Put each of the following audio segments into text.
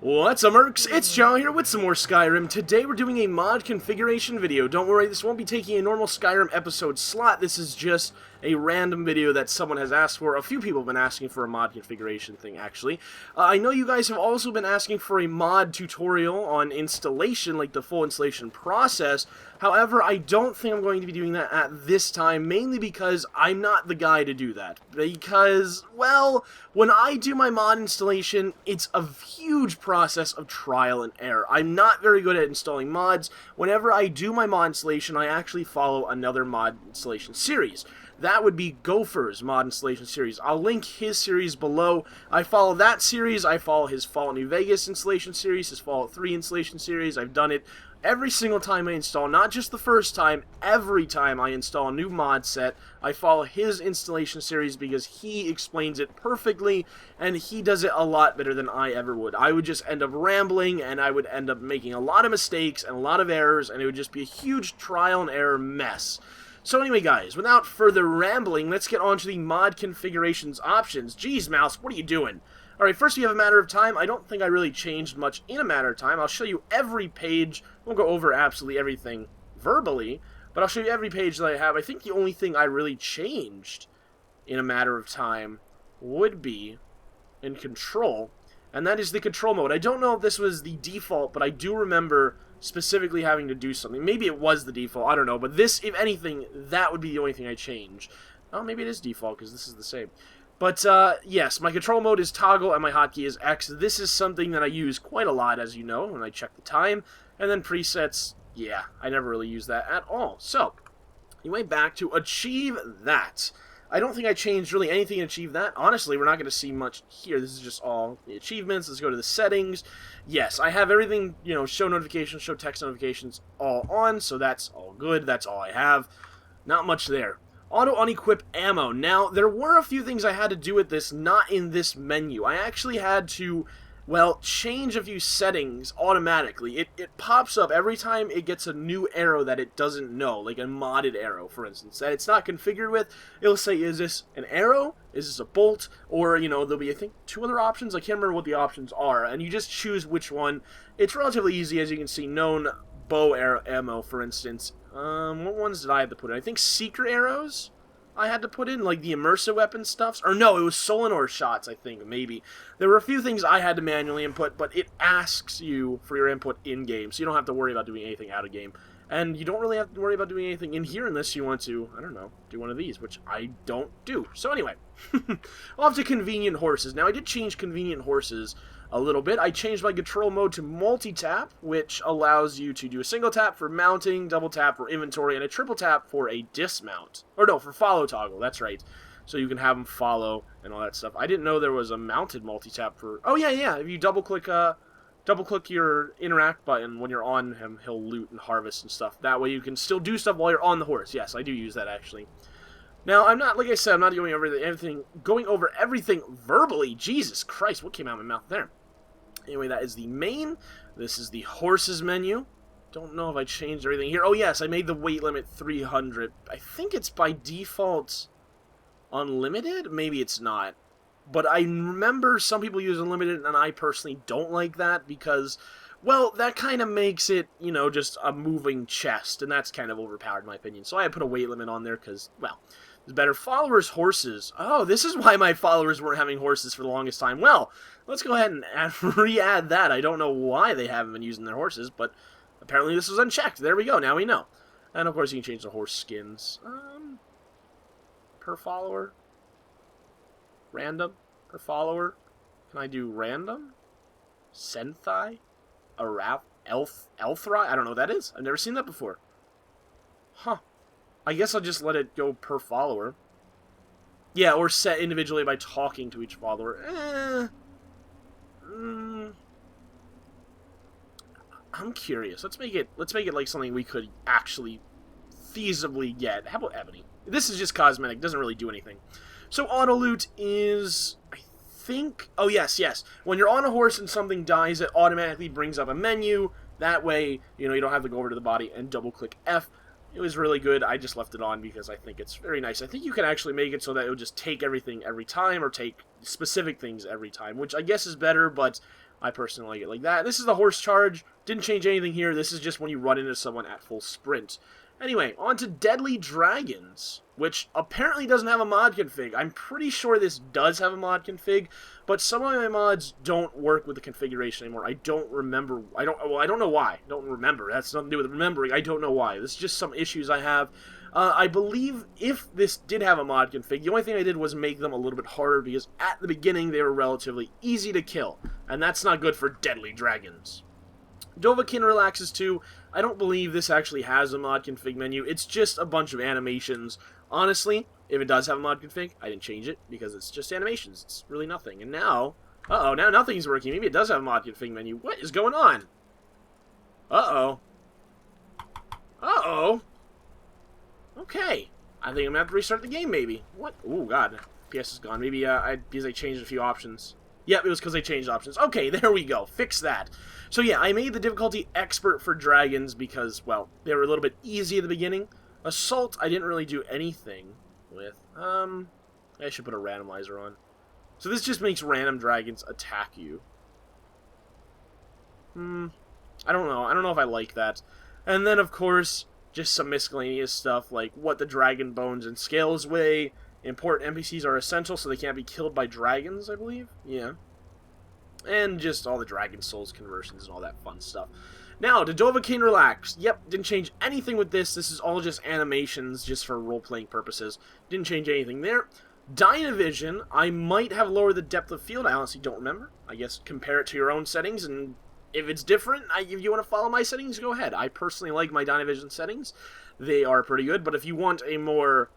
What's up, Mercs? It's Joe here with some more Skyrim. Today we're doing a mod configuration video. Don't worry, this won't be taking a normal Skyrim episode slot. This is just a random video that someone has asked for. A few people have been asking for a mod configuration thing, actually. I know you guys have also been asking for a mod tutorial on installation, like the full installation process. However, I don't think I'm going to be doing that at this time, mainly because I'm not the guy to do that. Because, well, when I do my mod installation, it's a huge process of trial and error. I'm not very good at installing mods. Whenever I do my mod installation, I actually follow another mod installation series. That would be Gopher's mod installation series. I'll link his series below. I follow that series. I follow his Fallout New Vegas installation series, his Fallout 3 installation series. I've done it every single time I install, not just the first time, every time I install a new mod set. I follow his installation series because he explains it perfectly, and he does it a lot better than I ever would. I would just end up rambling, and I would end up making a lot of mistakes and a lot of errors, and it would just be a huge trial and error mess. So anyway, guys, without further rambling, let's get on to the mod configurations options. Jeez, Mouse, what are you doing? Alright, first we have a matter of time. I don't think I really changed much in a matter of time. I'll show you every page. I won't go over absolutely everything verbally, but I'll show you every page that I have. I think the only thing I really changed in a matter of time would be in control, and that is the control mode. I don't know if this was the default, but I do remember specifically having to do something. Maybe it was the default, I don't know, but this, if anything, that would be the only thing I change. Oh, maybe it is default, because this is the same. But, yes, my control mode is toggle, and my hotkey is X. This is something that I use quite a lot, as you know, when I check the time. And then presets, yeah, I never really use that at all. So, anyway, back to achieve that. I don't think I changed really anything to achieve that. Honestly, we're not going to see much here. This is just all the achievements. Let's go to the settings. Yes, I have everything, you know, show notifications, show text notifications all on, so that's all good. That's all I have. Not much there. Auto unequip ammo. Now, there were a few things I had to do with this, not in this menu. I actually had to, well, change a few settings automatically. It pops up every time it gets a new arrow that it doesn't know, like a modded arrow, for instance, that it's not configured with. It'll say, is this an arrow? Is this a bolt? Or, you know, there'll be, I think, 2 other options. I can't remember what the options are, and you just choose which one. It's relatively easy, as you can see. Known bow arrow ammo, for instance. What ones did I have to put in? I think secret arrows I had to put in, like the immersive weapon stuffs. Or no, it was Solanor shots, I think, maybe. There were a few things I had to manually input, but it asks you for your input in-game, so you don't have to worry about doing anything out-of-game. And you don't really have to worry about doing anything in here unless you want to, I don't know, do one of these, which I don't do. So anyway, off to convenient horses. Now, I did change convenient horses a little bit. I changed my control mode to multi-tap, which allows you to do a single tap for mounting, double tap for inventory, and a triple tap for a dismount. Or no, for follow toggle, that's right. So you can have them follow and all that stuff. I didn't know there was a mounted multi-tap for... Oh, yeah, if you double-click your interact button when you're on him, he'll loot and harvest and stuff. That way you can still do stuff while you're on the horse. Yes, I do use that, actually. Now, I'm not, like I said, I'm not going over everything verbally. Jesus Christ, what came out of my mouth there? Anyway, that is the main. This is the horses menu. Don't know if I changed everything here. Oh, yes, I made the weight limit 300. I think it's by default unlimited? Maybe it's not. But I remember some people use unlimited, and I personally don't like that because, well, that kind of makes it, you know, just a moving chest, and that's kind of overpowered in my opinion. So I put a weight limit on there because, well, it's better. Followers' horses. Oh, this is why my followers weren't having horses for the longest time. Well, let's go ahead and re-add that. I don't know why they haven't been using their horses, but apparently this was unchecked. There we go. Now we know. And, of course, you can change the horse skins. Per follower. Random. Per follower. Can I do random? Senthai? Elthri? I don't know what that is. I've never seen that before. Huh. I guess I'll just let it go per follower. Yeah, or set individually by talking to each follower. I'm curious. Let's make it like something we could actually feasibly get. How about Ebony? This is just cosmetic. Doesn't really do anything. So auto loot is, I think... Oh, yes. When you're on a horse and something dies, it automatically brings up a menu. That way, you know, you don't have to go over to the body and double-click F. It was really good. I just left it on because I think it's very nice. I think you can actually make it so that it will just take everything every time or take specific things every time, which I guess is better, but I personally like it like that. This is the horse charge. Didn't change anything here. This is just when you run into someone at full sprint. Anyway, on to Deadly Dragons, which apparently doesn't have a mod config. I'm pretty sure this does have a mod config, but some of my mods don't work with the configuration anymore. I don't remember. I don't know why. I don't remember. That's nothing to do with remembering. I don't know why. This is just some issues I have. I believe if this did have a mod config, the only thing I did was make them a little bit harder because at the beginning they were relatively easy to kill, and that's not good for Deadly Dragons. Dovahkiin Relaxes 2, I don't believe this actually has a mod config menu. It's just a bunch of animations. Honestly, if it does have a mod config, I didn't change it because it's just animations. It's really nothing. And now, now nothing's working. Maybe it does have a mod config menu. What is going on? Uh-oh. Okay. I think I'm going to have to restart the game, maybe. What? Oh, God. PS is gone. Maybe because I changed a few options. Yep, it was because I changed options. Okay, there we go. Fix that. So yeah, I made the difficulty expert for dragons because, well, they were a little bit easy at the beginning. Assault, I didn't really do anything with. I should put a randomizer on. So this just makes random dragons attack you. I don't know. I don't know if I like that. And then, of course, just some miscellaneous stuff like what the dragon bones and scales weigh. Important NPCs are essential so they can't be killed by dragons, I believe. Yeah. And just all the dragon souls conversions and all that fun stuff. Now, to Dovahkiin Relax. Yep, didn't change anything with this. This is all just animations just for role-playing purposes. Didn't change anything there. Dynavision, I might have lowered the depth of field. I honestly don't remember. I guess compare it to your own settings, and if it's different, if you want to follow my settings, go ahead. I personally like my Dynavision settings. They are pretty good, but if you want a more...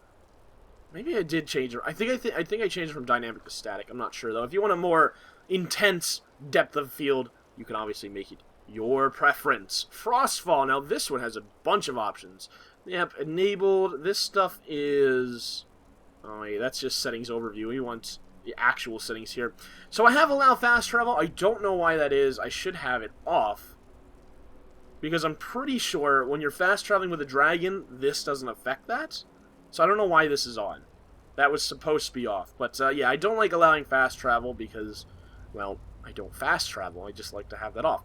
Maybe I did change it. I think I changed it from dynamic to static. I'm not sure, though. If you want a more intense depth of field, you can obviously make it your preference. Frostfall. Now, this one has a bunch of options. Yep, enabled. This stuff is... Oh, yeah, that's just settings overview. We want the actual settings here. So I have allow fast travel. I don't know why that is. I should have it off. Because I'm pretty sure when you're fast traveling with a dragon, this doesn't affect that. So I don't know why this is on. That was supposed to be off. But, yeah, I don't like allowing fast travel because, well, I don't fast travel. I just like to have that off.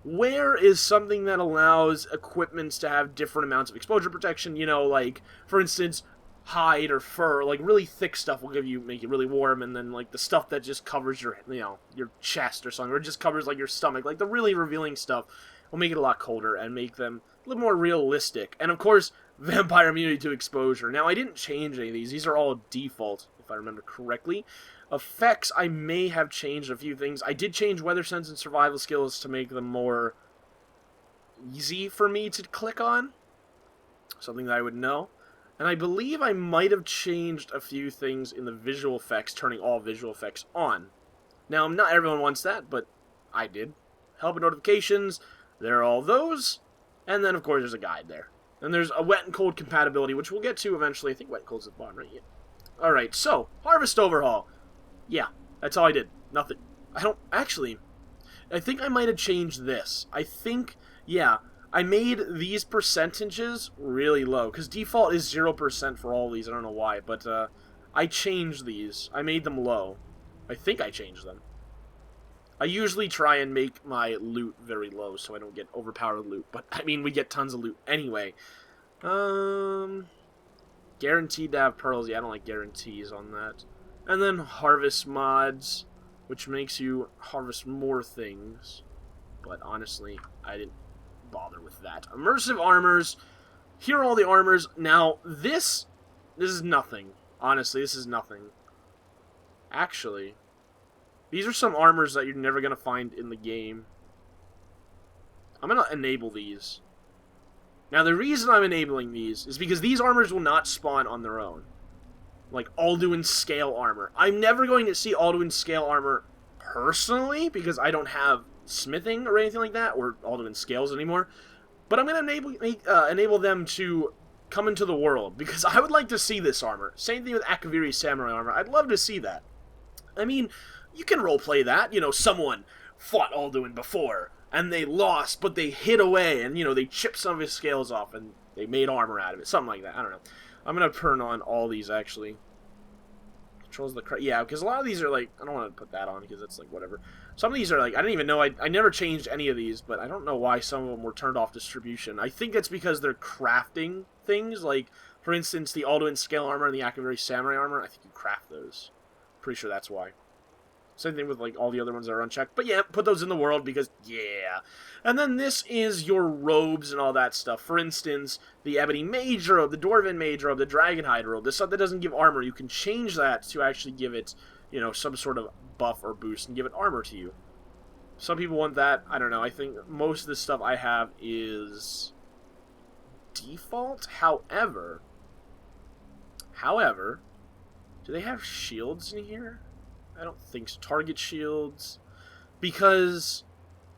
Wear is something that allows equipments to have different amounts of exposure protection. You know, like, for instance, hide or fur. Like, really thick stuff will make you really warm. And then, like, the stuff that just covers your, your chest or something. Or just covers, like, your stomach. Like, the really revealing stuff will make it a lot colder and make them a little more realistic. And, of course... Vampire immunity to exposure. Now, I didn't change any of these. These are all default, if I remember correctly. Effects, I may have changed a few things. I did change weather sense and survival skills to make them more easy for me to click on. Something that I would know. And I believe I might have changed a few things in the visual effects, turning all visual effects on. Now, not everyone wants that, but I did. Help and notifications, there are all those. And then, of course, there's a guide there. And there's a wet and cold compatibility, which we'll get to eventually. I think wet and cold's at the bottom, right? Yeah. Alright, so, Harvest Overhaul. Yeah, that's all I did. Nothing. I think I might have changed this. I think, yeah, I made these percentages really low. Because default is 0% for all these. I don't know why, but I changed these. I made them low. I think I changed them. I usually try and make my loot very low so I don't get overpowered loot. But, I mean, we get tons of loot anyway. Guaranteed to have pearls. Yeah, I don't like guarantees on that. And then harvest mods, which makes you harvest more things. But, honestly, I didn't bother with that. Immersive armors. Here are all the armors. Now, this is nothing. Honestly, this is nothing. Actually... These are some armors that you're never going to find in the game. I'm going to enable these. Now, the reason I'm enabling these is because these armors will not spawn on their own. Like Alduin Scale armor. I'm never going to see Alduin Scale armor personally, because I don't have smithing or anything like that, or Alduin Scales anymore. But I'm going to enable them to come into the world, because I would like to see this armor. Same thing with Akaviri's Samurai armor. I'd love to see that. I mean... You can roleplay that. You know, someone fought Alduin before, and they lost, but they hid away, and, they chipped some of his scales off, and they made armor out of it. Something like that. I don't know. I'm going to turn on all these, actually. Controls the... Yeah, because a lot of these are like... I don't want to put that on because it's like whatever. Some of these are like... I didn't even know... I never changed any of these, but I don't know why some of them were turned off distribution. I think it's because they're crafting things. Like, for instance, the Alduin Scale Armor and the Activary Samurai Armor. I think you craft those. Pretty sure that's why. Same thing with, like, all the other ones that are unchecked. But yeah, put those in the world because, yeah. And then this is your robes and all that stuff. For instance, the Ebony Mage robe, the Dwarven Mage robe, the Dragonhide robe. This stuff that doesn't give armor. You can change that to actually give it, you know, some sort of buff or boost and give it armor to you. Some people want that. I don't know. I think most of the stuff I have is default. However, do they have shields in here? I don't think so. Target shields. Because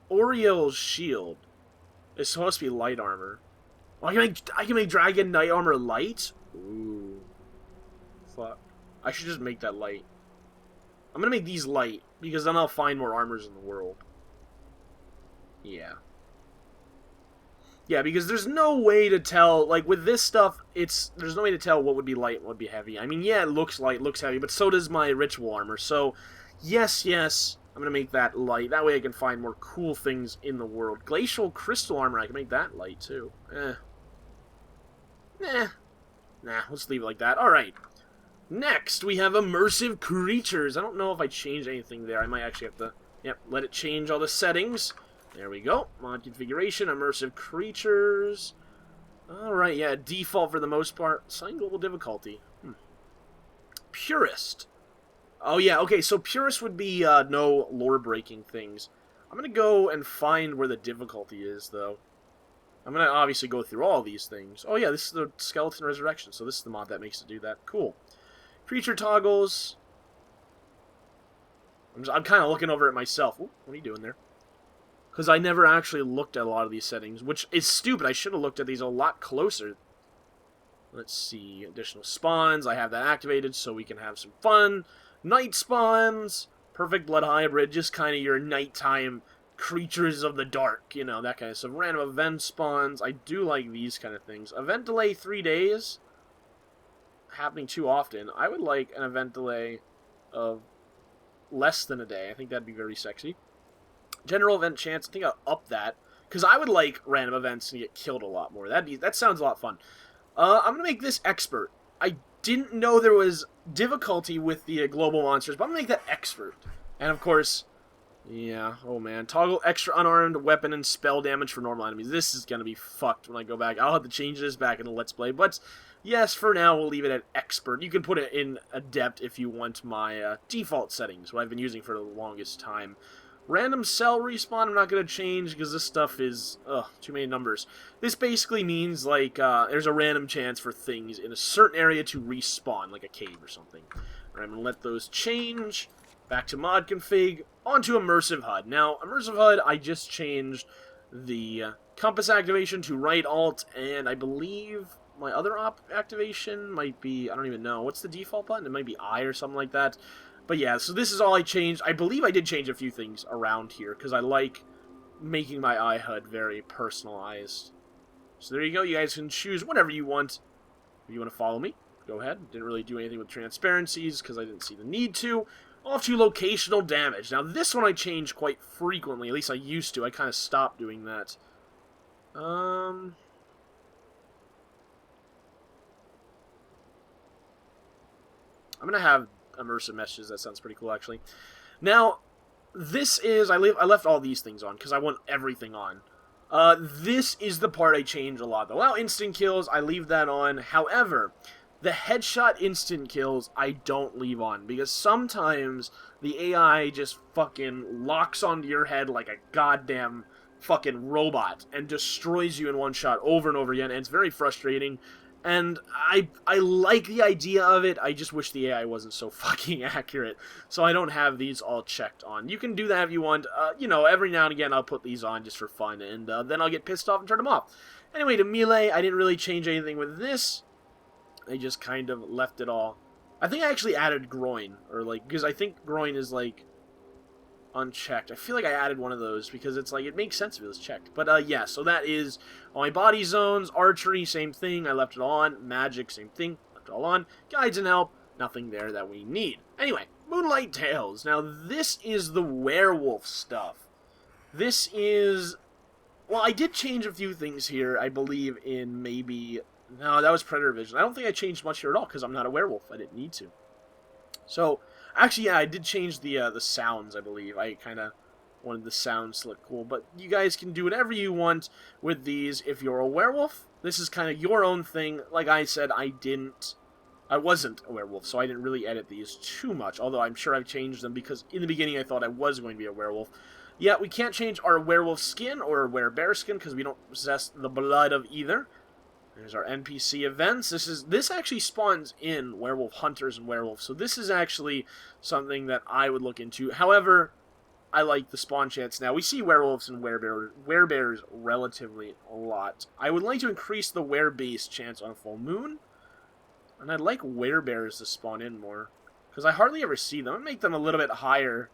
Oriel's shield is supposed to be light armor. Oh, I can make Dragon Knight armor light? Ooh. Fuck. I should just make that light. I'm gonna make these light, because then I'll find more armors in the world. Yeah. Yeah, because there's no way to tell, like, with this stuff, there's no way to tell what would be light and what would be heavy. I mean, yeah, it looks light, looks heavy, but so does my ritual armor. So, yes, I'm going to make that light. That way I can find more cool things in the world. Glacial crystal armor, I can make that light, too. Nah, let's leave it like that. Alright. Next, we have immersive creatures. I don't know if I changed anything there. I might actually have to, let it change all the settings. There we go. Mod configuration, immersive creatures. Alright, yeah, default for the most part. Assign global difficulty. Purist. Oh, yeah, okay, so Purist would be no lore-breaking things. I'm going to go and find where the difficulty is, though. I'm going to obviously go through all these things. Oh, yeah, this is the Skeleton Resurrection, so this is the mod that makes it do that. Cool. Creature toggles. I'm kind of looking over it myself. Ooh, what are you doing there? Because I never actually looked at a lot of these settings, which is stupid. I should have looked at these a lot closer. Let's see. Additional spawns. I have that activated so we can have some fun. Night spawns. Perfect Blood Hybrid. Just kind of your nighttime creatures of the dark. You know, that kind of stuff. Random event spawns. I do like these kind of things. Event delay 3 days. Happening too often. I would like an event delay of less than a day. I think that'd be very sexy. General event chance, I think I'll up that. Because I would like random events to get killed a lot more. That sounds a lot fun. I'm going to make this expert. I didn't know there was difficulty with the global monsters, but I'm going to make that expert. And of course, yeah, oh man. Toggle extra unarmed weapon and spell damage for normal enemies. This is going to be fucked when I go back. I'll have to change this back in the Let's Play. But yes, for now, we'll leave it at expert. You can put it in adept if you want my default settings, what I've been using for the longest time. Random cell respawn, I'm not going to change because this stuff is, too many numbers. This basically means, like, there's a random chance for things in a certain area to respawn, like a cave or something. Alright, I'm going to let those change. Back to mod config, onto Immersive HUD. Now, Immersive HUD, I just changed the compass activation to right alt, and I believe my other activation might be, I don't even know, what's the default button? It might be I or something like that. But yeah, so this is all I changed. I believe I did change a few things around here, because I like making my iHUD very personalized. So there you go, you guys can choose whatever you want. If you want to follow me, go ahead. Didn't really do anything with transparencies, because I didn't see the need to. Off to locational damage. Now this one I change quite frequently, at least I used to. I kind of stopped doing that. I'm going to have immersive messages. That sounds pretty cool, actually. Now, this is... I left all these things on, because I want everything on. This is the part I change a lot, though. Well, instant kills, I leave that on. However, the headshot instant kills, I don't leave on, because sometimes the AI just fucking locks onto your head like a goddamn fucking robot, and destroys you in one shot over and over again, and it's very frustrating. And I like the idea of it, I just wish the AI wasn't so fucking accurate. So I don't have these all checked on. You can do that if you want. You know, every now and again I'll put these on just for fun, and then I'll get pissed off and turn them off. Anyway, to melee, I didn't really change anything with this. I just kind of left it all. I think I actually added groin, or like, because I think groin is like unchecked. I feel like I added one of those because it's like, it makes sense if it was checked. But yeah, so that is all my body zones. Archery, same thing, I left it all on. Magic, same thing, left it all on. Guides and help, nothing there that we need. Anyway, Moonlight Tales. Now, this is the werewolf stuff. This is... Well, I did change a few things here, I believe, in maybe... No, that was Predator Vision. I don't think I changed much here at all, because I'm not a werewolf. I didn't need to. So, actually, yeah, I did change the sounds, I believe. I kind of wanted the sounds to look cool. But you guys can do whatever you want with these. If you're a werewolf, this is kind of your own thing. Like I said, I wasn't a werewolf, so I didn't really edit these too much. Although I'm sure I've changed them, because in the beginning I thought I was going to be a werewolf. Yeah, we can't change our werewolf skin or werebear skin, because we don't possess the blood of either. There's our NPC events. This actually spawns in werewolf hunters and werewolves, so this is actually something that I would look into. However, I like the spawn chance now. We see werewolves and werebears relatively a lot. I would like to increase the were-based chance on a full moon, and I'd like werebears to spawn in more, because I hardly ever see them. I'd make them a little bit higher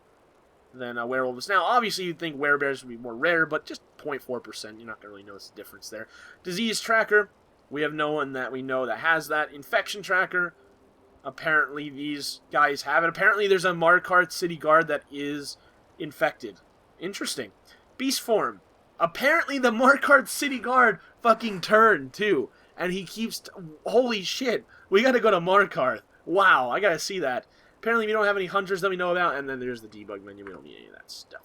than werewolves. Now, obviously, you'd think werebears would be more rare, but just 0.4%. You're not going to really notice the difference there. Disease tracker. We have no one that we know that has that. Infection tracker. Apparently, these guys have it. Apparently, there's a Markarth city guard that is infected. Interesting. Beast form. Apparently, the Markarth city guard fucking turned, too. And he keeps... Holy shit. We gotta go to Markarth. Wow, I gotta see that. Apparently, we don't have any hunters that we know about. And then there's the debug menu. We don't need any of that stuff.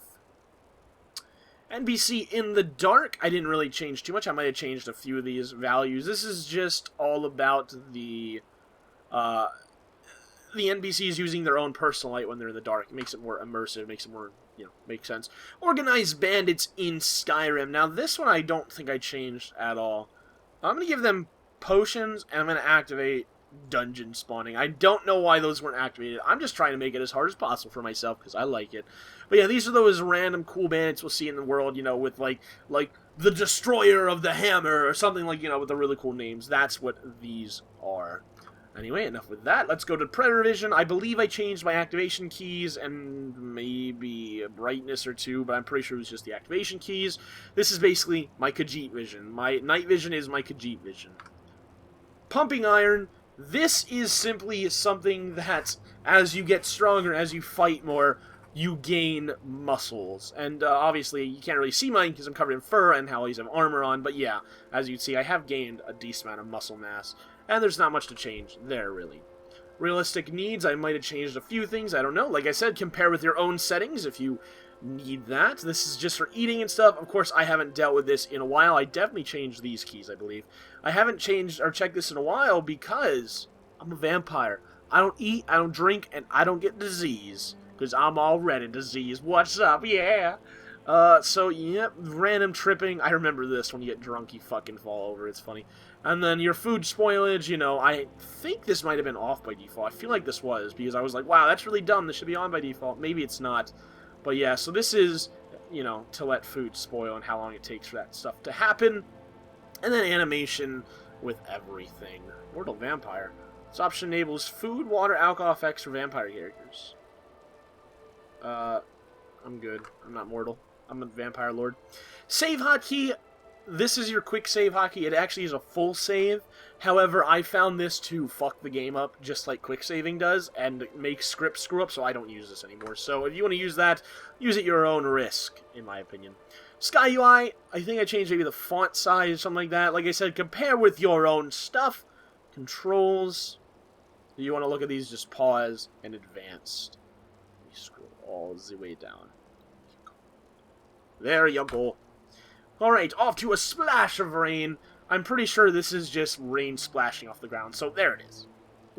NPC in the dark, I didn't really change too much. I might have changed a few of these values. This is just all about the NPCs using their own personal light when they're in the dark. It makes it more immersive, makes it more, makes sense. Organized bandits in Skyrim. Now, this one I don't think I changed at all. I'm going to give them potions, and I'm going to activate dungeon spawning. I don't know why those weren't activated. I'm just trying to make it as hard as possible for myself because I like it. But yeah, these are those random cool bandits we'll see in the world, with like the Destroyer of the Hammer or something like, with the really cool names. That's what these are. Anyway, enough with that. Let's go to Predator Vision. I believe I changed my activation keys and maybe a brightness or two, but I'm pretty sure it was just the activation keys. This is basically my Khajiit Vision. My night vision is my Khajiit Vision. Pumping Iron. This is simply something that, as you get stronger, as you fight more, you gain muscles. And obviously, you can't really see mine because I'm covered in fur and how I have armor on. But yeah, as you can see, I have gained a decent amount of muscle mass. And there's not much to change there, really. Realistic needs, I might have changed a few things. I don't know. Like I said, compare with your own settings if you need that. This is just for eating and stuff. Of course, I haven't dealt with this in a while. I definitely changed these keys, I believe. I haven't changed or checked this in a while because I'm a vampire. I don't eat, I don't drink, and I don't get disease. Because I'm already diseased. What's up? Yeah! So, yep, random tripping. I remember this. When you get drunk, you fucking fall over. It's funny. And then your food spoilage, I think this might have been off by default. I feel like this was, because I was like, wow, that's really dumb. This should be on by default. Maybe it's not. But yeah, so this is, to let food spoil and how long it takes for that stuff to happen. And then animation with everything. Mortal Vampire. This option enables food, water, alcohol effects for vampire characters. I'm good. I'm not mortal. I'm a vampire lord. Save hotkey. This is your quick save hotkey. It actually is a full save. However, I found this to fuck the game up just like quick saving does and make scripts screw up, so I don't use this anymore. So if you want to use that, use it at your own risk, in my opinion. Sky UI, I think I changed maybe the font size or something like that. Like I said, compare with your own stuff. Controls. If you want to look at these, just pause and advanced. Let me scroll all the way down. There you go. Alright, off to a splash of rain. I'm pretty sure this is just rain splashing off the ground. So there it is.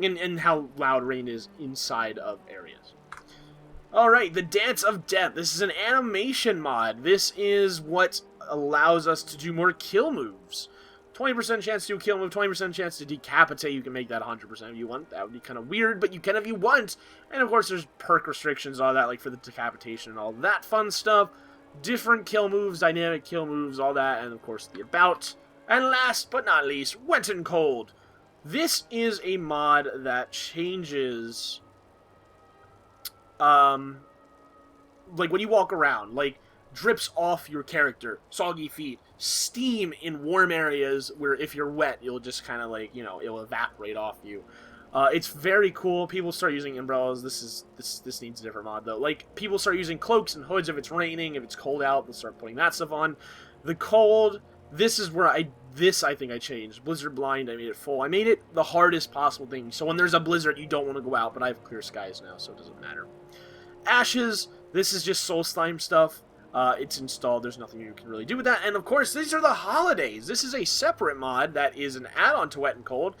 And how loud rain is inside of areas. Alright, the Dance of Death. This is an animation mod. This is what allows us to do more kill moves. 20% chance to do a kill move, 20% chance to decapitate. You can make that 100% if you want. That would be kind of weird, but you can if you want. And of course, there's perk restrictions, all that, like for the decapitation and all that fun stuff. Different kill moves, dynamic kill moves, all that, and of course the about. And last but not least, Wet and Cold. This is a mod that changes, like when you walk around, like drips off your character, soggy feet, steam in warm areas where if you're wet, you'll just kind of like, it'll evaporate off you. It's very cool. People start using umbrellas. This needs a different mod though. Like, people start using cloaks and hoods if it's raining, if it's cold out, they'll start putting that stuff on. The cold, this is where I think I changed. Blizzard Blind, I made it full. I made it the hardest possible thing. So when there's a blizzard, you don't want to go out, but I have clear skies now, so it doesn't matter. Ashes, this is just soul slime stuff. It's installed. There's nothing you can really do with that. And of course, these are the holidays. This is a separate mod that is an add-on to Wet and Cold.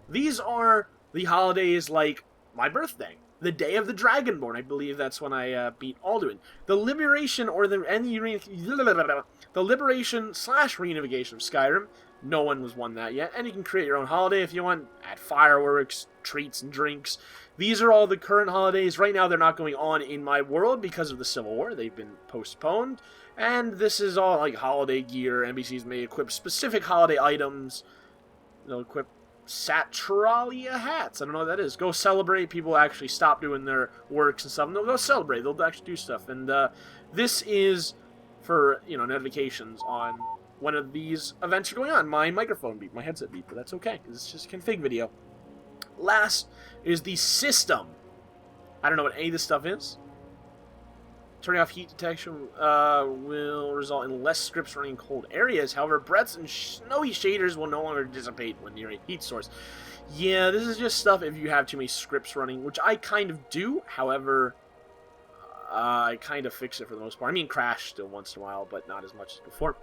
These are the holidays like my birthday, the day of the Dragonborn. I believe that's when I beat Alduin. The liberation or the liberation / reunification of Skyrim. No one has won that yet, and you can create your own holiday if you want. Add fireworks, treats, and drinks. These are all the current holidays. Right now, they're not going on in my world because of the Civil War. They've been postponed, and this is all like holiday gear. NPCs may equip specific holiday items. They'll equip Satralia hats. I don't know what that is. Go celebrate. People actually stop doing their works and stuff, and they'll go celebrate. They'll actually do stuff, and this is for, you know, notifications on one of these events are going on. My microphone beep, my headset beep, but that's okay, because it's just a config video. Last is the system. I don't know what any of this stuff is. Turning off heat detection will result in less scripts running in cold areas. However, breaths and snowy shaders will no longer dissipate when near a heat source. Yeah, this is just stuff if you have too many scripts running, which I kind of do. However, I kind of fix it for the most part. I mean, crash still once in a while, but not as much as before.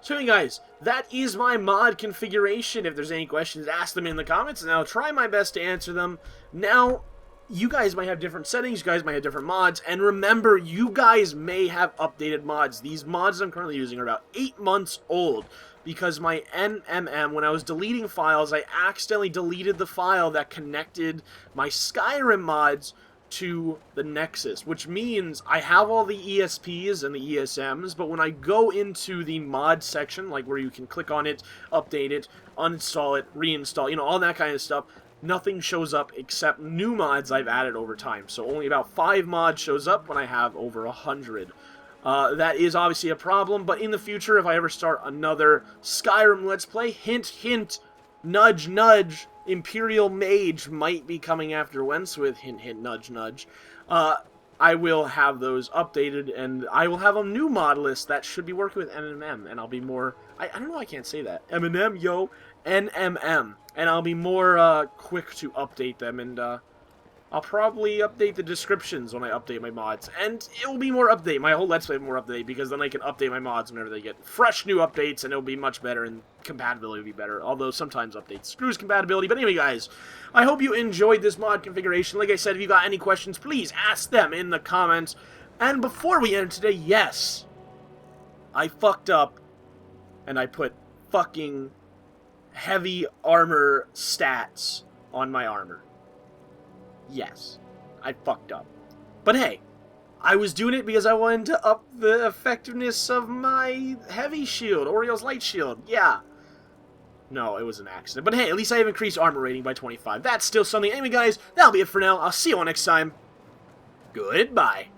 So anyway, guys, that is my mod configuration. If there's any questions, ask them in the comments, and I'll try my best to answer them. Now, you guys might have different settings, you guys might have different mods, and remember, you guys may have updated mods. These mods I'm currently using are about 8 months old, because my NMM, when I was deleting files, I accidentally deleted the file that connected my Skyrim mods to the Nexus, which means I have all the ESPs and the ESMs, but when I go into the mod section, like where you can click on it, update it, uninstall it, reinstall, you know, all that kind of stuff, nothing shows up except new mods I've added over time. So only about 5 mods shows up when I have over 100. That is obviously a problem, but in the future, if I ever start another Skyrim Let's Play, hint, hint, nudge, nudge, Imperial Mage might be coming after Wenswith, hint, hint, nudge, nudge. I will have those updated, and I will have a new mod list that should be working with NMM, and I'll be more, I don't know, I can't say that. Eminem, yo, NMM. And I'll be more quick to update them, and I'll probably update the descriptions when I update my mods. And it will be more update. My whole Let's Play will be more update, because then I can update my mods whenever they get fresh new updates, and it'll be much better, and compatibility will be better. Although sometimes updates screws compatibility. But anyway, guys, I hope you enjoyed this mod configuration. Like I said, if you got any questions, please ask them in the comments. And before we end today, yes, I fucked up, and I put fucking heavy armor stats on my armor. Yes, I fucked up. But hey, I was doing it because I wanted to up the effectiveness of my heavy shield, Oriel's light shield. Yeah. No, it was an accident. But hey, at least I have increased armor rating by 25. That's still something. Anyway, guys, that'll be it for now. I'll see you all next time. Goodbye.